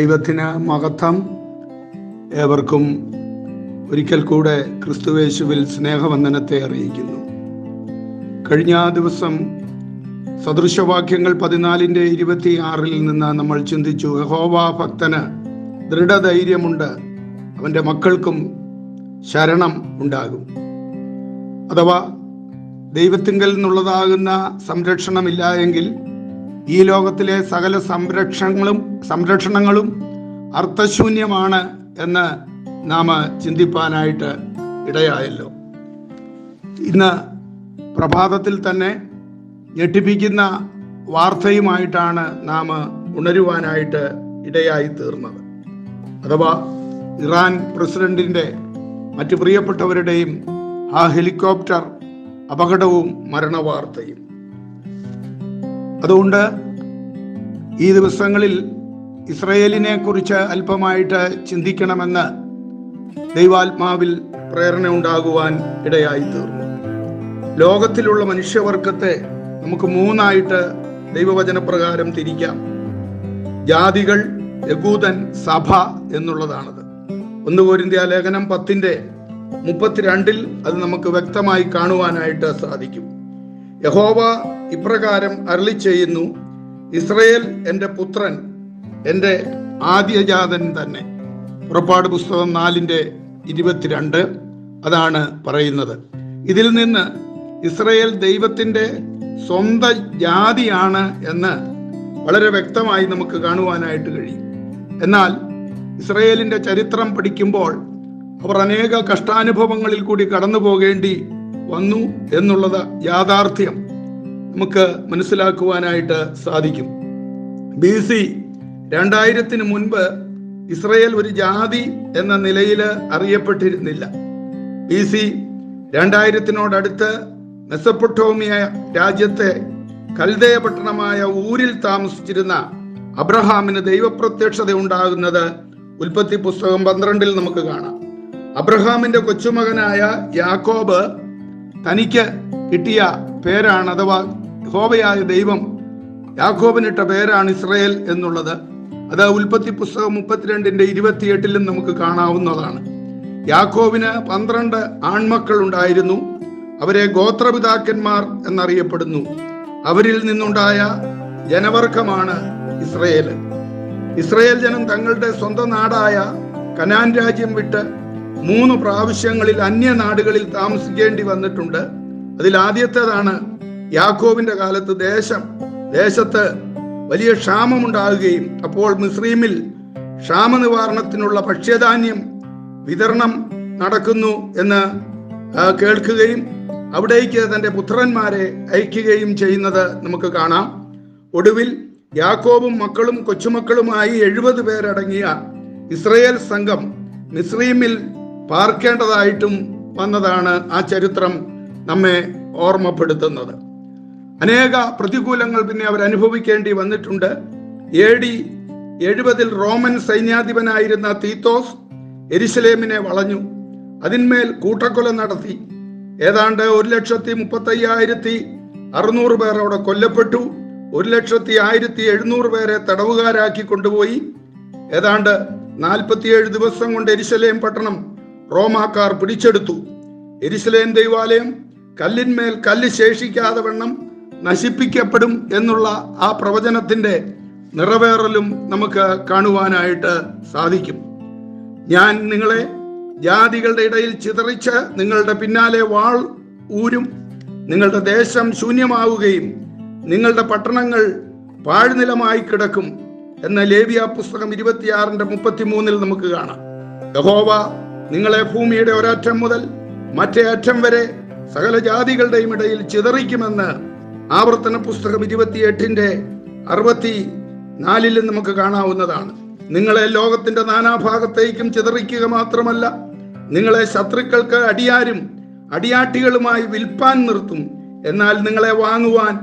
ദൈവത്തിന് മഹത്വം. ഏവർക്കും ഒരിക്കൽ കൂടെ ക്രിസ്തുവേശുവിൽ സ്നേഹവന്ദനത്തെ അറിയിക്കുന്നു. കഴിഞ്ഞ ദിവസം സദൃശവാക്യങ്ങൾ 14:26 നിന്ന് നമ്മൾ ചിന്തിച്ചു, യഹോവ ഭക്തന് ദൃഢധൈര്യമുണ്ട്, അവൻ്റെ മക്കൾക്കും ശരണം ഉണ്ടാകും. അഥവാ ദൈവത്തിങ്കൽ നിന്നുള്ളതാകുന്ന സംരക്ഷണമില്ല എങ്കിൽ ഈ ലോകത്തിലെ സകല സംരക്ഷണങ്ങളും അർത്ഥശൂന്യമാണ് എന്ന് നാം ചിന്തിപ്പാനായിട്ട് ഇടയായല്ലോ. ഇന്ന് പ്രഭാതത്തിൽ തന്നെ ഞെട്ടിപ്പിക്കുന്ന വാർത്തയുമായിട്ടാണ് നാം ഉണരുവാനായിട്ട് ഇടയായി തീർന്നത്. അഥവാ ഇറാൻ പ്രസിഡന്റിൻ്റെ മറ്റു പ്രിയപ്പെട്ടവരുടെയും ആ ഹെലികോപ്റ്റർ അപകടവും മരണവാർത്തയും. അതുകൊണ്ട് ഈ ദിവസങ്ങളിൽ ഇസ്രയേലിനെ കുറിച്ച് അല്പമായിട്ട് ചിന്തിക്കണമെന്ന് ദൈവാത്മാവിൽ പ്രേരണ ഉണ്ടാകുവാൻ ഇടയായി തീർന്നു. ലോകത്തിലുള്ള മനുഷ്യവർഗത്തെ നമുക്ക് മൂന്നായിട്ട് ദൈവവചനപ്രകാരം തിരിക്കാം. ജാതികൾ, യഹൂദൻ, സഭ എന്നുള്ളതാണത്. 1 കൊരിന്ത്യർ ലേഖനം 10:32 അത് നമുക്ക് വ്യക്തമായി കാണുവാനായിട്ട് സാധിക്കും. യഹോവ ഇപ്രകാരം അരുളി ചെയ്യുന്നു, ഇസ്രയേൽ എൻ്റെ പുത്രൻ, എൻ്റെ ആദ്യജാതൻ തന്നെ. പുറപ്പാട് പുസ്തകം 4:22 അതാണ് പറയുന്നത്. ഇതിൽ നിന്ന് ഇസ്രയേൽ ദൈവത്തിൻ്റെ സ്വന്തം ജാതിയാണ് എന്ന് വളരെ വ്യക്തമായി നമുക്ക് കാണുവാനായിട്ട് കഴിയും. എന്നാൽ ഇസ്രയേലിൻ്റെ ചരിത്രം പഠിക്കുമ്പോൾ അവർ അനേക കഷ്ടാനുഭവങ്ങളിൽ കൂടി കടന്നു പോകേണ്ടി വന്നു എന്നുള്ളത് യാഥാർത്ഥ്യം നമുക്ക് മനസ്സിലാക്കുവാനായിട്ട് സാധിക്കും. BC 2000 മുൻപ് ഇസ്രയേൽ ഒരു ജാതി എന്ന നിലയിൽ അറിയപ്പെട്ടിരുന്നില്ല. BC 2000 മെസപ്പൊട്ടോമിയ രാജ്യത്തെ കൽദയ പട്ടണമായ ഊരിൽ താമസിച്ചിരുന്ന അബ്രഹാമിന് ദൈവപ്രത്യക്ഷത ഉണ്ടാകുന്നത് ഉൽപ്പത്തി പുസ്തകം 12 നമുക്ക് കാണാം. അബ്രഹാമിന്റെ കൊച്ചുമകനായ യാക്കോബ് തനിക്ക് കിട്ടിയ പേരാണ്, അഥവാ യഹോവയായ ദൈവം യാക്കോബിനിട്ട പേരാണ് ഇസ്രയേൽ എന്നുള്ളത്. അത് ഉൽപ്പത്തി പുസ്തകം 32:28 നമുക്ക് കാണാവുന്നതാണ്. യാക്കോബിന് 12 ആൺമക്കൾ ഉണ്ടായിരുന്നു. അവരെ ഗോത്രപിതാക്കന്മാർ എന്നറിയപ്പെടുന്നു. അവരിൽ നിന്നുണ്ടായ ജനവർഗമാണ് ഇസ്രയേൽ. ഇസ്രയേൽ ജനം തങ്ങളുടെ സ്വന്തം നാടായ കനാൻ രാജ്യം വിട്ട് 3 പ്രാവശ്യങ്ങളിൽ അന്യനാടുകളിൽ താമസിക്കേണ്ടി വന്നിട്ടുണ്ട്. അതിൽ ആദ്യത്തേതാണ് യാക്കോബിന്റെ കാലത്ത് ദേശത്ത് വലിയ ക്ഷാമമുണ്ടാകുകയും അപ്പോൾ മിസ്രയീമിൽ ക്ഷാമനിവാരണത്തിനുള്ള ഭക്ഷ്യധാന്യം വിതരണം നടക്കുന്നു എന്ന് കേൾക്കുകയും അവിടേക്ക് തൻ്റെ പുത്രന്മാരെ അയക്കുകയും ചെയ്യുന്നത് നമുക്ക് കാണാം. ഒടുവിൽ യാക്കോബും മക്കളും കൊച്ചുമക്കളുമായി 70 പേരടങ്ങിയ ഇസ്രയേൽ സംഘം മിസ്രയീമിൽ പാർക്കേണ്ടതായിട്ടും വന്നതാണ് ആ ചരിത്രം നമ്മെ ഓർമ്മപ്പെടുത്തുന്നത്. അനേക പ്രതികൂലങ്ങൾ പിന്നെ അവർ അനുഭവിക്കേണ്ടി വന്നിട്ടുണ്ട്. AD 70 റോമൻ സൈന്യാധിപനായിരുന്ന തീത്തോസ് യെരുശലേമിനെ വളഞ്ഞു. അതിന്മേൽ കൂട്ടക്കൊല നടത്തി. ഏതാണ്ട് 1,35,600 പേർ അവിടെ കൊല്ലപ്പെട്ടു. 1,01,700 പേരെ തടവുകാരാക്കി കൊണ്ടുപോയി. ഏതാണ്ട് 47 ദിവസം കൊണ്ട് യെരുശലേം പട്ടണം റോമാക്കാർ പിടിച്ചെടുത്തു. യെരുശലേം ദൈവാലയം കല്ലിന്മേൽ കല്ല് ശേഷിക്കാതെ വണ്ണം നശിപ്പിക്കപ്പെടും എന്നുള്ള ആ പ്രവചനത്തിന്റെ നിറവേറലും നമുക്ക് കാണുവാനായിട്ട് സാധിക്കും. ഞാൻ നിങ്ങളെ ജാതികളുടെ ഇടയിൽ ചിതറിച്ച് നിങ്ങളുടെ പിന്നാലെ വാൾ ഊരും. നിങ്ങളുടെ ദേശം ശൂന്യമാവുകയും നിങ്ങളുടെ പട്ടണങ്ങൾ പാഴ്നിലമായി കിടക്കും എന്ന ലേവ്യ പുസ്തകം 26:33 നമുക്ക് കാണാം. യഹോവ നിങ്ങളെ ഭൂമിയുടെ ഒരറ്റം മുതൽ മറ്റേ അറ്റം വരെ സകല ജാതികളുടെയും ഇടയിൽ ചിതറിക്കുമെന്ന് ആവർത്തന പുസ്തകം 28:64 നമുക്ക് കാണാവുന്നതാണ്. നിങ്ങളെ ലോകത്തിന്റെ നാനാഭാഗത്തേക്കും ചിതറിക്കുക മാത്രമല്ല, നിങ്ങളെ ശത്രുക്കൾക്ക് അടിയാട്ടികളുമായി വിൽപ്പാൻ നിർത്തും. എന്നാൽ നിങ്ങളെ വാങ്ങുവാൻ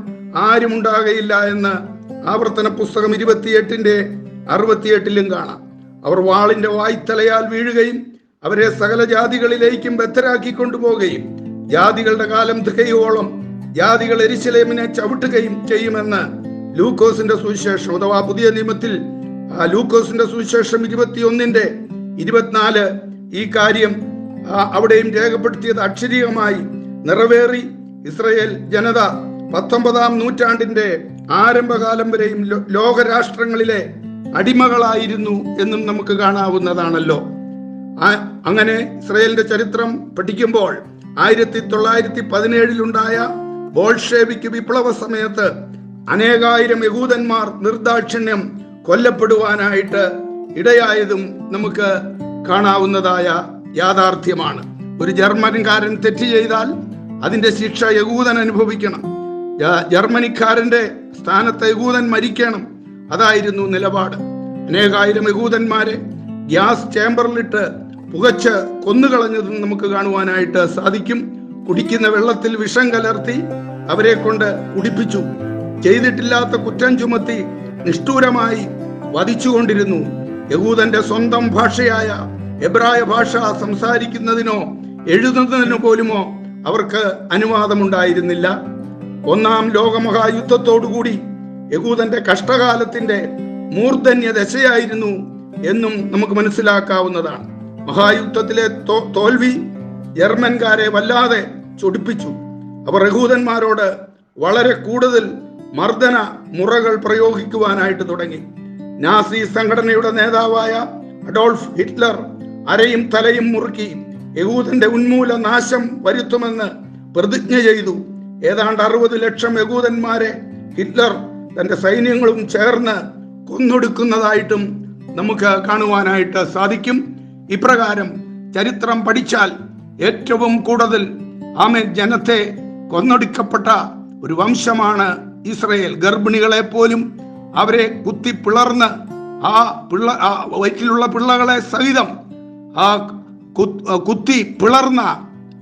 ആരും ഉണ്ടാകയില്ല എന്ന് ആവർത്തന പുസ്തകം 28:68 കാണാം. അവർ വാളിന്റെ വായ്ത്തലയാൽ വീഴുകയും അവരെ സകല ജാതികളിലേക്കും ബദ്ധരാക്കി കൊണ്ടുപോകുകയും ജാതികളുടെ കാലം തികയോളം ജാതികൾ യെരുശലേമിനെ ചവിട്ടുകയും ചെയ്യുമെന്ന് ലൂക്കോസിന്റെ സുവിശേഷം അഥവാ പുതിയ നിയമത്തിൽ ലൂക്കോസിന്റെ സുവിശേഷം 21:24 ഈ കാര്യം അവിടെയും രേഖപ്പെടുത്തിയത് അക്ഷരീയമായി നിറവേറി. ഇസ്രയേൽ ജനത 19-ാം നൂറ്റാണ്ടിന്റെ ആരംഭകാലം വരെയും ലോകരാഷ്ട്രങ്ങളിലെ അടിമകളായിരുന്നു എന്നും നമുക്ക് കാണാവുന്നതാണല്ലോ. അങ്ങനെ ഇസ്രയേലിന്റെ ചരിത്രം പഠിക്കുമ്പോൾ 1917 ബോൾഷെവിക് വിപ്ലവ സമയത്ത് അനേകായിരം യഹൂദന്മാർ നിർദാക്ഷിണ്യം കൊല്ലപ്പെടുവാനായിട്ട് ഇടയായതും നമുക്ക് കാണാവുന്നതായ യാഥാർത്ഥ്യമാണ്. ഒരു ജർമ്മൻകാരൻ തെറ്റ് ചെയ്താൽ അതിന്റെ ശിക്ഷ യഹൂദൻ അനുഭവിക്കണം. ജർമ്മനിക്കാരന്റെ സ്ഥാനത്ത് യഹൂദൻ മരിക്കണം. അതായിരുന്നു നിലപാട്. അനേകായിരം യഹൂദന്മാരെ ഗ്യാസ് ചേംബറിലിട്ട് പുകച്ച് കൊന്നുകളഞ്ഞതും നമുക്ക് കാണുവാനായിട്ട് സാധിക്കും. കുടിക്കുന്ന വെള്ളത്തിൽ വിഷം കലർത്തി അവരെ കൊണ്ട് കുടിപ്പിച്ചു. ചെയ്തിട്ടില്ലാത്ത കുറ്റം ചുമത്തി നിഷ്ഠൂരമായി വധിച്ചുകൊണ്ടിരുന്നു. യഹൂദന്റെ സ്വന്തം ഭാഷയായ എബ്രായ ഭാഷ സംസാരിക്കുന്നതിനോ എഴുതുന്നതിനോ പോലുമോ അവർക്ക് അനുവാദമുണ്ടായിരുന്നില്ല. ഒന്നാം ലോകമഹായുദ്ധത്തോടുകൂടി യഹൂദന്റെ കഷ്ടകാലത്തിന്റെ മൂർധന്യ ദശയായിരുന്നു എന്നും നമുക്ക് മനസ്സിലാക്കാവുന്നതാണ്. മഹായുദ്ധത്തിലെ തോൽവി ജർമ്മൻകാരെ വല്ലാതെ ചൊടിപ്പിച്ചു. അവർ യഹൂദന്മാരോട് വളരെ കൂടുതൽ മർദ്ദന മുറകൾ പ്രയോഗിക്കുവാനായിട്ട് തുടങ്ങി. നാസി സംഘടനയുടെ നേതാവായ അഡോൾഫ് ഹിറ്റ്ലർ അരയും തലയും മുറുക്കി യഹൂദന്റെ ഉന്മൂല നാശം വരുത്തുമെന്ന് പ്രതിജ്ഞ ചെയ്തു. ഏതാണ്ട് 60 ലക്ഷം യഹൂദന്മാരെ ഹിറ്റ്ലർ തന്റെ സൈന്യങ്ങളും ചേർന്ന് കൊന്നൊടുക്കുന്നതായിട്ടും നമുക്ക് കാണുവാനായിട്ട് സാധിക്കും. ഇപ്രകാരം ചരിത്രം പഠിച്ചാൽ ഏറ്റവും കൂടുതൽ ജനത്തെ കൊന്നൊടുക്കപ്പെട്ട ഒരു വംശമാണ് ഇസ്രയേൽ. ഗർഭിണികളെ പോലും അവരെ കുത്തി പിളർന്ന് വയറ്റിലുള്ള പിള്ളകളെ സഹിതം കുത്തി പിളർന്ന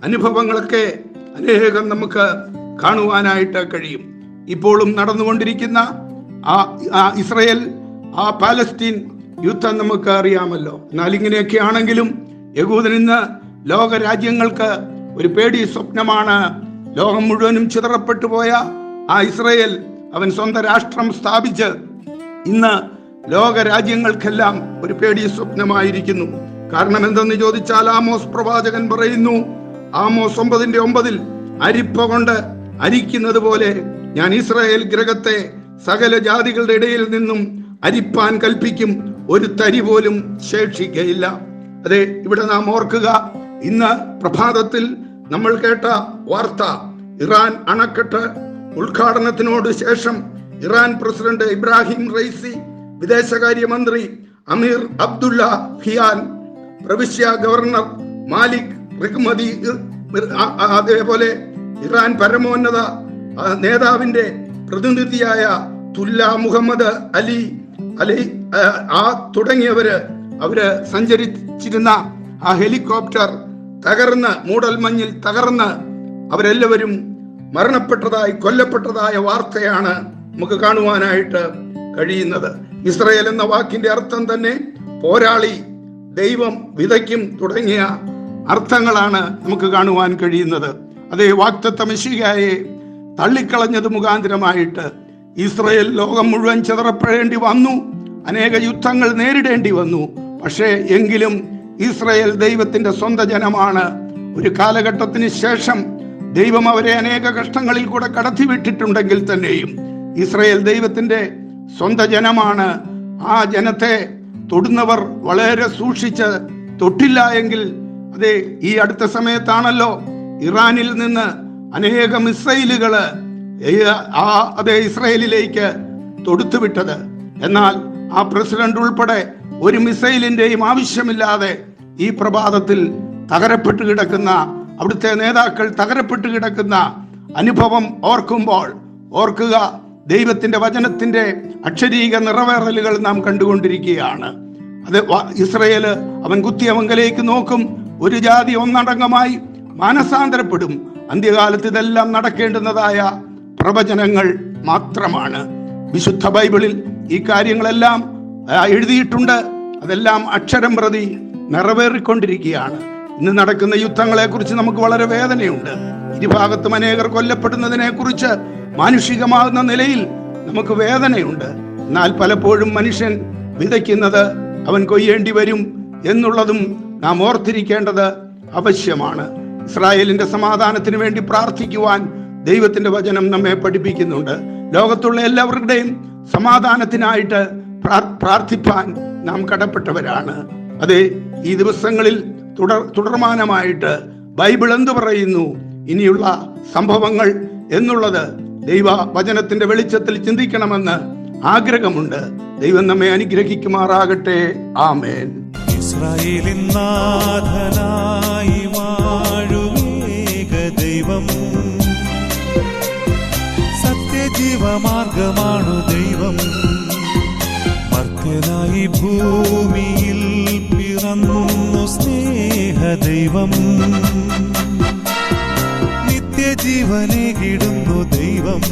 അനുഭവങ്ങളൊക്കെ അനേകം നമുക്ക് കാണുവാനായിട്ട് കഴിയും. ഇപ്പോഴും നടന്നുകൊണ്ടിരിക്കുന്ന ഇസ്രയേൽ പാലസ്തീൻ യുദ്ധം നമുക്ക് അറിയാമല്ലോ. എന്നാൽ ഇങ്ങനെയൊക്കെ ആണെങ്കിലും യഹൂദൻ ഇന്ന് ലോക രാജ്യങ്ങൾക്ക് ഒരു പേടി സ്വപ്നമാണ്. ലോകം മുഴുവനും ചിതറപ്പെട്ടു പോയ ഇസ്രയേൽ അവൻ സ്വന്തം രാഷ്ട്രം സ്ഥാപിച്ച് ഇന്ന് ലോക രാജ്യങ്ങൾക്കെല്ലാം ഒരു പേടി സ്വപ്നമായിരിക്കുന്നു. കാരണം എന്തെന്ന് ചോദിച്ചാൽ ആമോസ് പ്രവാചകൻ പറയുന്നു, ആമോസ് 9:9 അരിപ്പ കൊണ്ട് അരിക്കുന്നത് പോലെ ഞാൻ ഇസ്രായേൽ ഗൃഹത്തെ സകല ജാതികളുടെ ഇടയിൽ നിന്നും അരിപ്പാൻ കൽപ്പിക്കും, ഒരു തരി പോലും ശേഷിക്കയില്ല. അതെ, ഇവിടെ നാം ഓർക്കുക, ഇന്ന് പ്രഭാതത്തിൽ നമ്മൾ കേട്ട വാർത്ത, ഇറാൻ അണക്കെട്ട് ഉദ്ഘാടനത്തിനോട് ശേഷം ഇറാൻ പ്രസിഡന്റ് ഇബ്രാഹിം റൈസി, വിദേശകാര്യമന്ത്രി അമീർ അബ്ദുള്ള ഹിയാൻ, പ്രവിശ്യ ഗവർണർ മാലിക് റിഖ്മതി, അതേപോലെ ഇറാൻ പരമോന്നത നേതാവിന്റെ പ്രതിനിധിയായ തുല്ല മുഹമ്മദ് അലി തുടങ്ങിയവര് സഞ്ചരിച്ചിരുന്ന ആ ഹെലികോപ്റ്റർ തകർന്ന്, മൂടൽമഞ്ഞിൽ തകർന്ന് അവരെല്ലാവരും മരണപ്പെട്ടതായി, കൊല്ലപ്പെട്ടതായ വാർത്തയാണ് നമുക്ക് കാണുവാനായിട്ട് കഴിയുന്നത്. ഇസ്രായേൽ എന്ന വാക്കിന്റെ അർത്ഥം തന്നെ പോരാളി, ദൈവം വിതയ്ക്കും തുടങ്ങിയ അർത്ഥങ്ങളാണ് നമുക്ക് കാണുവാൻ കഴിയുന്നത്. അതേ, വാഗ്ദത്ത മെശിഹയെ തള്ളിക്കളഞ്ഞത് മുഖാന്തരമായിട്ട് ഇസ്രായേൽ ലോകം മുഴുവൻ ചിതറപ്പെടേണ്ടി വന്നു, അനേക യുദ്ധങ്ങൾ നേരിടേണ്ടി വന്നു. പക്ഷേ എങ്കിലും ഇസ്രായേൽ ദൈവത്തിന്റെ സ്വന്തം ജനമാണ്. ഒരു കാലഘട്ടത്തിന് ശേഷം ദൈവം അവരെ അനേക കഷ്ടങ്ങളിൽ കൂടെ കടത്തിവിട്ടിട്ടുണ്ടെങ്കിൽ തന്നെയും ഇസ്രായേൽ ദൈവത്തിന്റെ സ്വന്തം ജനമാണ്. ആ ജനത്തെ തൊടുന്നവർ വളരെ സൂക്ഷിച്ച് തൊട്ടില്ല എങ്കിൽ, അതെ, ഈ അടുത്ത സമയത്താണല്ലോ ഇറാനിൽ നിന്ന് അനേക മിസൈലുകള് അതേ ഇസ്രായേലിലേക്ക് തൊടുത്തുവിട്ടത്. എന്നാൽ ആ പ്രസിഡന്റ് ഉൾപ്പെടെ ഒരു മിസൈലിന്റെയും ആവശ്യമില്ലാതെ ഈ പ്രഭാതത്തിൽ തകരപ്പെട്ട് കിടക്കുന്ന, അവിടുത്തെ നേതാക്കൾ തകരപ്പെട്ട് കിടക്കുന്ന അനുഭവം ഓർക്കുക, ദൈവത്തിന്റെ വചനത്തിന്റെ അക്ഷരീക നിറവേറലുകൾ നാം കണ്ടുകൊണ്ടിരിക്കുകയാണ്. അത് ഇസ്രായേല് അവൻ കുത്തിയവങ്കലേക്ക് നോക്കും, ഒരു ജാതി ഒന്നടങ്കമായി മാനസാന്തരപ്പെടും. അന്ത്യകാലത്ത് ഇതെല്ലാം നടക്കേണ്ടുന്നതായ പ്രവചനങ്ങൾ മാത്രമാണ്. വിശുദ്ധ ബൈബിളിൽ ഈ കാര്യങ്ങളെല്ലാം എഴുതിയിട്ടുണ്ട്. അതെല്ലാം അക്ഷരം പ്രതി നിറവേറിക്കൊണ്ടിരിക്കുകയാണ്. ഇന്ന് നടക്കുന്ന യുദ്ധങ്ങളെ കുറിച്ച് നമുക്ക് വളരെ വേദനയുണ്ട്. ഇരുഭാഗത്തും അനേകർ കൊല്ലപ്പെടുന്നതിനെ കുറിച്ച് മാനുഷികമാകുന്ന നിലയിൽ നമുക്ക് വേദനയുണ്ട്. എന്നാൽ പലപ്പോഴും മനുഷ്യൻ വിതയ്ക്കുന്നത് അവൻ കൊയ്യേണ്ടി വരും എന്നുള്ളതും നാം ഓർത്തിരിക്കേണ്ടത് ആവശ്യമാണ്. ഇസ്രായേലിന്റെ സമാധാനത്തിന് വേണ്ടി പ്രാർത്ഥിക്കുവാൻ ദൈവത്തിന്റെ വചനം നമ്മെ പഠിപ്പിക്കുന്നുണ്ട്. ലോകത്തുള്ള എല്ലാവരുടെയും സമാധാനത്തിനായിട്ട് പ്രാർത്ഥിപ്പാൻ നാം കടപ്പെട്ടവരാണ്. അതെ, ഈ ദിവസങ്ങളിൽ തുടർമാനമായിട്ട് ബൈബിൾ എന്തു പറയുന്നു, ഇനിയുള്ള സംഭവങ്ങൾ എന്നുള്ളത് ദൈവ വചനത്തിന്റെ വെളിച്ചത്തിൽ ചിന്തിക്കണമെന്ന് ആഗ്രഹമുണ്ട്. ദൈവം നമ്മെ അനുഗ്രഹിക്കുമാറാകട്ടെ. ആമേൻ. ഇസ്രായേലിൻ നാഥനായി വാഴുമേക ദൈവം, സത്യജീവമാർഗമാണു ദൈവം. മർത്യനായി ഭൂമിയിൽ പിറന്നു സ്നേഹദൈവം, നിത്യജീവനെ കിടുന്നു ദൈവം.